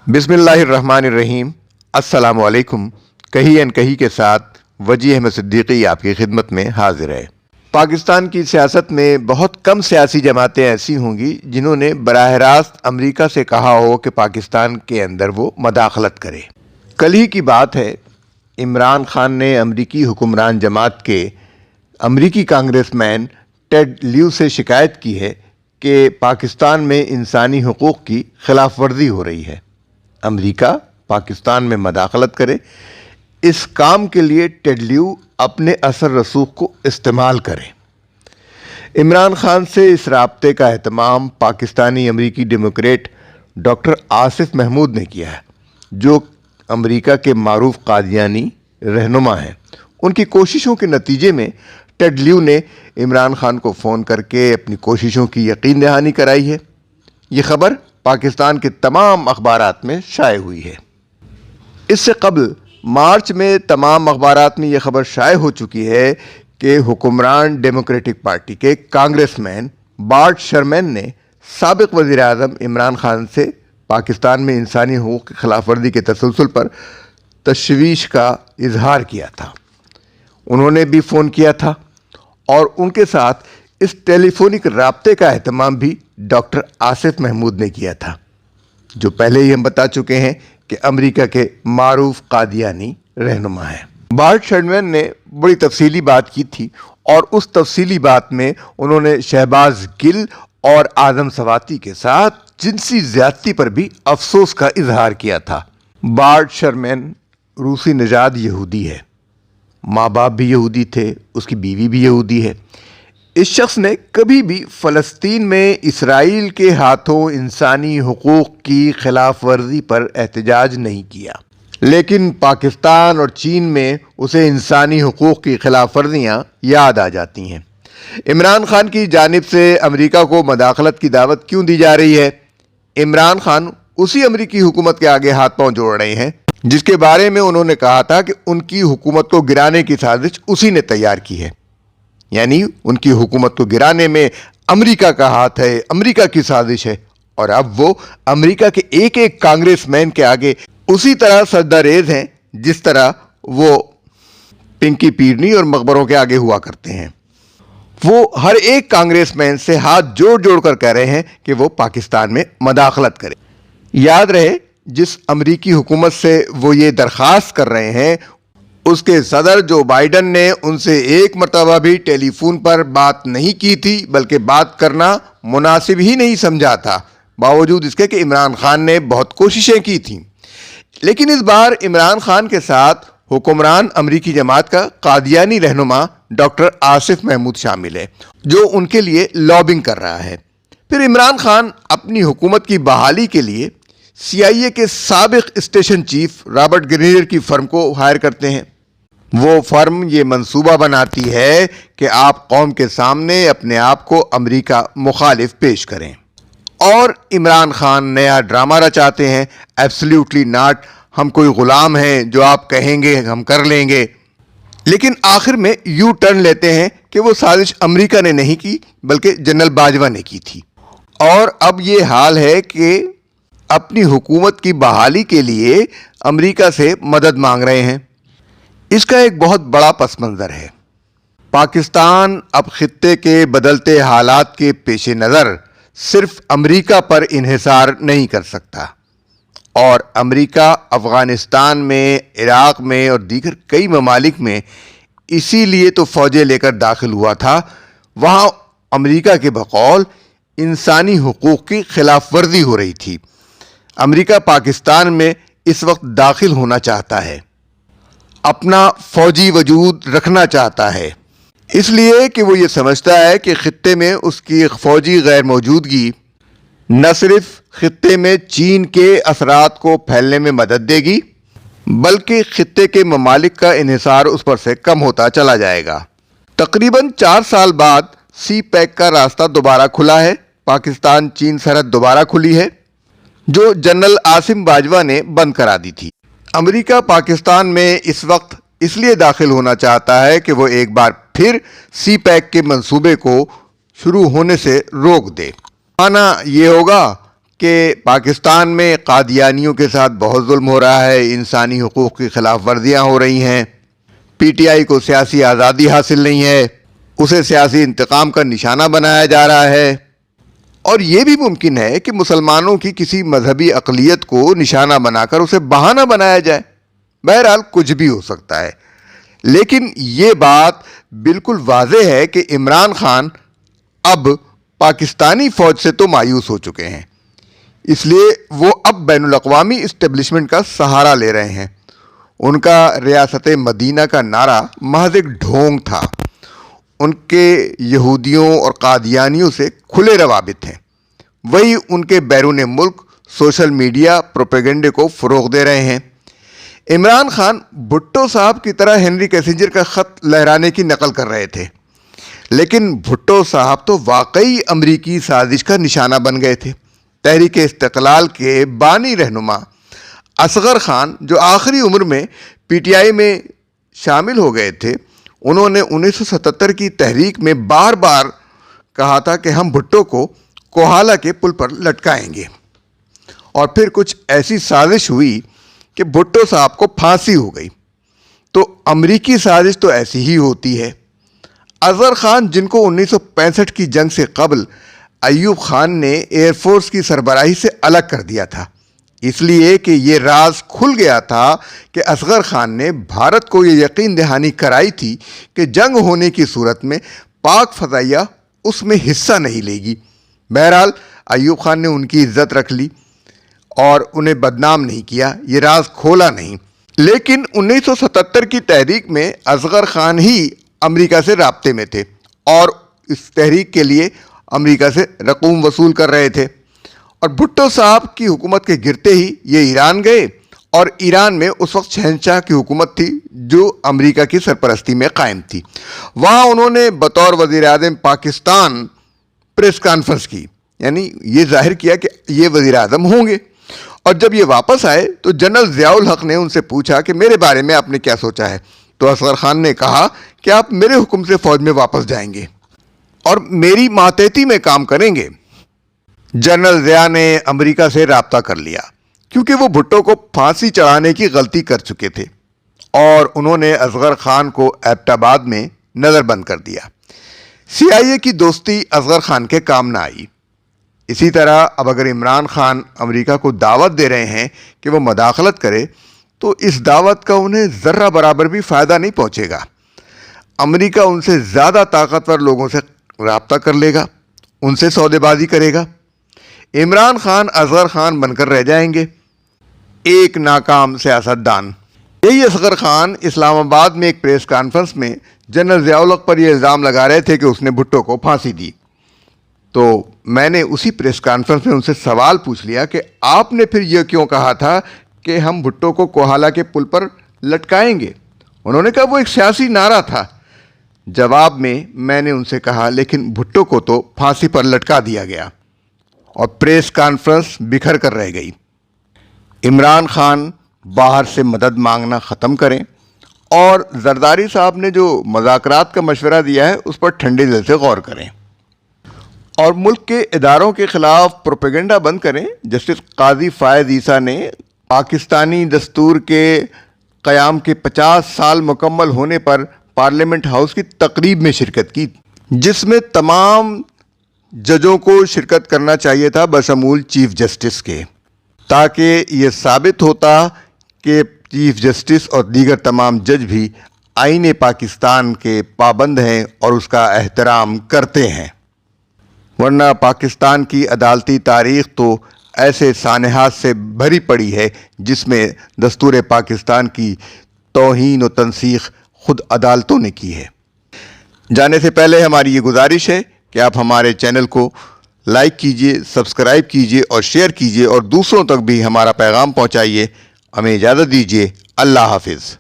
बिस्मिल्लाहिर्रहमानिर्रहीम। अस्सलाम वालेकुम। कही अनकही के साथ वजी अहमद सिद्दीकी आपकी खिदमत में हाजिर है। पाकिस्तान की सियासत में बहुत कम सियासी जमातें ऐसी होंगी जिन्होंने बराह रास्त अमेरिका से कहा हो कि पाकिस्तान के अंदर वो मदाखलत करे। कल ही की बात है, इमरान खान ने अमरीकी हुक्मरान जमात के अमरीकी कांग्रेसमैन टेड लियू से शिकायत की है कि पाकिस्तान में इंसानी हुकूक की खिलाफ वर्जी हो रही है। अमेरिका पाकिस्तान में मदाखलत करे, इस काम के लिए टेड लियू अपने असर रसूख को इस्तेमाल करे। इमरान खान से इस राब्ते का एहतमाम पाकिस्तानी अमरीकी डेमोक्रेट डॉक्टर आसिफ महमूद ने किया है, जो अमेरिका के मारूफ कादियानी रहनुमा हैं। उनकी कोशिशों के नतीजे में टेड लियू ने इमरान खान को फ़ोन करके अपनी कोशिशों की यकीन दहानी कराई है। ये खबर पाकिस्तान के तमाम अखबारात में शाये हुई है। इससे कबल मार्च में तमाम अखबारात में यह खबर शाये हो चुकी है कि हुक्मरान डेमोक्रेटिक पार्टी के कांग्रेसमैन बार्ट शर्मैन ने साबिक वज़ीर-ए-आज़म इमरान खान से पाकिस्तान में इंसानी हुकूक की खिलाफ वर्जी के तसलसल पर तशवीश का इजहार किया था। उन्होंने भी फ़ोन किया था और उनके साथ इस टेलीफोनिक राब्ते का एहतमाम भी डॉक्टर आसिफ महमूद ने किया था, जो पहले ही हम बता चुके हैं कि अमेरिका के मारूफ कादियानी रहनुमा हैं। बार्ट शर्मैन ने बड़ी तफसीली बात की थी और उस तफसीली बात में उन्होंने शहबाज गिल और आज़म सवाती के साथ जिनसी ज़्यादती पर भी अफसोस का इजहार किया था। बार्ट शर्मैन रूसी नजाद यहूदी है, माँ बाप भी यहूदी थे, उसकी बीवी भी यहूदी है। इस शख्स ने कभी भी फ़लस्तीन में इसराइल के हाथों इंसानी हुकूक की खिलाफ वर्जी पर एहतजाज नहीं किया, लेकिन पाकिस्तान और चीन में उसे इंसानी हुकूक की खिलाफ वर्जियाँ याद आ जाती हैं। इमरान खान की जानिब से अमेरिका को मदाखलत की दावत क्यों दी जा रही है? इमरान खान उसी अमेरिकी हुकूमत के आगे हाथ पांव जोड़ रहे हैं जिसके बारे में उन्होंने कहा था कि उनकी हुकूमत को गिराने की साजिश उसी ने तैयार की है। यानी उनकी हुकूमत को गिराने में अमेरिका का हाथ है, अमेरिका की साजिश है। और अब वो अमेरिका के एक एक कांग्रेसमैन के आगे उसी तरह सजदारेज हैं जिस तरह वो पिंकी पीरनी और मकबरों के आगे हुआ करते हैं। वो हर एक कांग्रेसमैन से हाथ जोड़ जोड़ कर कह रहे हैं कि वो पाकिस्तान में मदाखलत करे। याद रहे, जिस अमेरिकी हुकूमत से वो ये दरख्वास्त कर रहे हैं, उसके सदर जो बाइडन ने उनसे एक मरतबा भी टेलीफोन पर बात नहीं की थी, बल्कि बात करना मुनासिब ही नहीं समझा था, बावजूद इसके कि इमरान खान ने बहुत कोशिशें की थीं। लेकिन इस बार इमरान खान के साथ हुक्मरान अमरीकी जमात का कादियानी रहनुमा डॉक्टर आसिफ महमूद शामिल है, जो उनके लिए लॉबिंग कर रहा है। फिर इमरान खान अपनी हुकूमत की बहाली के लिए CIA के साबिक स्टेशन चीफ रॉबर्ट ग्रेनियर की फर्म को हायर करते हैं। वो फर्म ये मंसूबा बनाती है कि आप कौम के सामने अपने आप को अमेरिका मुखालिफ पेश करें, और इमरान खान नया ड्रामा रचाते हैं। एब्सोल्युटली नॉट, हम कोई ग़ुलाम हैं, जो आप कहेंगे हम कर लेंगे। लेकिन आखिर में यू टर्न लेते हैं कि वो साजिश अमेरिका ने नहीं की, बल्कि जनरल बाजवा ने की थी। और अब ये हाल है कि अपनी हुकूमत की बहाली के लिए अमेरिका से मदद मांग रहे हैं। इसका एक बहुत बड़ा पस मंज़र है। पाकिस्तान अब खित्ते के बदलते हालात के पेश नज़र सिर्फ अमेरिका पर इन्हिसार नहीं कर सकता, और अमेरिका अफ़गानिस्तान में, इराक़ में और दीगर कई ममालिक में इसीलिए तो फ़ौजें लेकर दाखिल हुआ था। वहाँ अमेरिका के बकौल इंसानी हुकूक की खिलाफ वर्जी हो रही थी। अमेरिका पाकिस्तान में इस वक्त दाखिल होना चाहता है, अपना फ़ौजी वजूद रखना चाहता है, इसलिए कि वो ये समझता है कि खित्ते में उसकी फ़ौजी गैर मौजूदगी न सिर्फ खित्ते में चीन के असरात को फैलने में मदद देगी, बल्कि खित्ते के ममालिक का इन्हिसार उस पर से कम होता चला जाएगा। तकरीबन 4 साल बाद CPEC का रास्ता दोबारा खुला है। पाकिस्तान चीन सरहद दोबारा खुली है, जो जनरल आसिम बाजवा ने बंद करा दी थी। अमेरिका पाकिस्तान में इस वक्त इसलिए दाखिल होना चाहता है कि वो एक बार फिर CPEC के मंसूबे को शुरू होने से रोक दे। माना ये होगा کہ پاکستان میں قادیانیوں کے ساتھ بہت ظلم ہو رہا ہے، انسانی حقوق کی خلاف ورزیاں ہو رہی ہیں، پی ٹی آئی کو سیاسی آزادی حاصل نہیں ہے، اسے سیاسی انتقام کا نشانہ بنایا جا رہا ہے، اور یہ بھی ممکن ہے کہ مسلمانوں کی کسی مذہبی اقلیت کو نشانہ بنا کر اسے بہانہ بنایا جائے۔ بہرحال کچھ بھی ہو سکتا ہے، لیکن یہ بات بالکل واضح ہے کہ عمران خان اب پاکستانی فوج سے تو مایوس ہو چکے ہیں، اس لیے وہ اب بین الاقوامی اسٹیبلشمنٹ کا سہارا لے رہے ہیں۔ ان کا ریاست مدینہ کا نعرہ محض ایک ڈھونگ تھا۔ ان کے یہودیوں اور قادیانیوں سے کھلے روابط ہیں، وہی ان کے بیرون ملک سوشل میڈیا پروپیگنڈے کو فروغ دے رہے ہیں۔ عمران خان بھٹو صاحب کی طرح ہنری کیسنجر کا خط لہرانے کی نقل کر رہے تھے، لیکن بھٹو صاحب تو واقعی امریکی سازش کا نشانہ بن گئے تھے۔ تحریک استقلال کے بانی رہنما اصغر خان، جو آخری عمر میں پی ٹی آئی میں شامل ہو گئے تھے، انہوں نے 1977 کی تحریک میں بار بار کہا تھا کہ ہم بھٹو کو کوہالہ کے پل پر لٹکائیں گے، اور پھر کچھ ایسی سازش ہوئی کہ بھٹو صاحب کو پھانسی ہو گئی۔ تو امریکی سازش تو ایسی ہی ہوتی ہے۔ اصغر خان، جن کو 1965 کی جنگ سے قبل ایوب خان نے ایئر فورس کی سربراہی سے الگ کر دیا تھا، اس لیے کہ یہ راز کھل گیا تھا کہ اصغر خان نے بھارت کو یہ یقین دہانی کرائی تھی کہ جنگ ہونے کی صورت میں پاک فضائیہ اس میں حصہ نہیں لے گی۔ بہرحال ایوب خان نے ان کی عزت رکھ لی اور انہیں بدنام نہیں کیا، یہ راز کھولا نہیں۔ لیکن 1977 کی تحریک میں اصغر خان ہی امریکہ سے رابطے میں تھے اور اس تحریک کے لیے امریکہ سے رقوم وصول کر رہے تھے، اور بھٹو صاحب کی حکومت کے گرتے ہی یہ ایران گئے، اور ایران میں اس وقت شہنشاہ کی حکومت تھی جو امریکہ کی سرپرستی میں قائم تھی۔ وہاں انہوں نے بطور وزیر اعظم پاکستان پریس کانفرنس کی، یعنی یہ ظاہر کیا کہ یہ وزیر اعظم ہوں گے، اور جب یہ واپس آئے تو جنرل ضیاء الحق نے ان سے پوچھا کہ میرے بارے میں آپ نے کیا سوچا ہے؟ تو اصغر خان نے کہا کہ آپ میرے حکم سے فوج میں واپس جائیں گے اور میری ماتحتی میں کام کریں گے۔ جنرل ضیاء نے امریکہ سے رابطہ کر لیا، کیونکہ وہ بھٹو کو پھانسی چڑھانے کی غلطی کر چکے تھے، اور انہوں نے اصغر خان کو ایبٹ آباد میں نظر بند کر دیا۔ سی آئی اے کی دوستی اصغر خان کے کام نہ آئی۔ اسی طرح اب اگر عمران خان امریکہ کو دعوت دے رہے ہیں کہ وہ مداخلت کرے، تو اس دعوت کا انہیں ذرہ برابر بھی فائدہ نہیں پہنچے گا۔ امریکہ ان سے زیادہ طاقتور لوگوں سے رابطہ کر لے گا، ان سے سودے بازی کرے گا۔ عمران خان اصغر خان بن کر رہ جائیں گے، ایک ناکام سیاستدان۔ یہی اصغر خان اسلام آباد میں ایک پریس کانفرنس میں جنرل ضیاء الحق پر یہ الزام لگا رہے تھے کہ اس نے بھٹو کو پھانسی دی۔ تو میں نے اسی پریس کانفرنس میں ان سے سوال پوچھ لیا کہ آپ نے پھر یہ کیوں کہا تھا کہ ہم بھٹو کو کوہالہ کے پل پر لٹکائیں گے؟ انہوں نے کہا وہ ایک سیاسی نعرہ تھا۔ جواب میں نے ان سے کہا لیکن بھٹو کو تو پھانسی پر لٹکا دیا گیا، اور پریس کانفرنس بکھر کر رہ گئی۔ عمران خان باہر سے مدد مانگنا ختم کریں، اور زرداری صاحب نے جو مذاکرات کا مشورہ دیا ہے اس پر ٹھنڈے دل سے غور کریں، اور ملک کے اداروں کے خلاف پروپیگنڈا بند کریں۔ جسٹس قاضی فائز عیسیٰ نے پاکستانی دستور کے قیام کے 50 سال مکمل ہونے پر پارلیمنٹ ہاؤس کی تقریب میں شرکت کی، جس میں تمام ججوں کو شرکت کرنا چاہیے تھا بشمول چیف جسٹس کے، تاکہ یہ ثابت ہوتا کہ چیف جسٹس اور دیگر تمام جج بھی آئین پاکستان کے پابند ہیں اور اس کا احترام کرتے ہیں۔ ورنہ پاکستان کی عدالتی تاریخ تو ایسے سانحات سے بھری پڑی ہے جس میں دستور پاکستان کی توہین و تنسیخ خود عدالتوں نے کی ہے۔ جانے سے پہلے ہماری یہ گزارش ہے کہ آپ ہمارے چینل کو لائک کیجئے، سبسکرائب کیجئے اور شیئر کیجئے، اور دوسروں تک بھی ہمارا پیغام پہنچائیے۔ ہمیں اجازت دیجیے۔ اللہ حافظ۔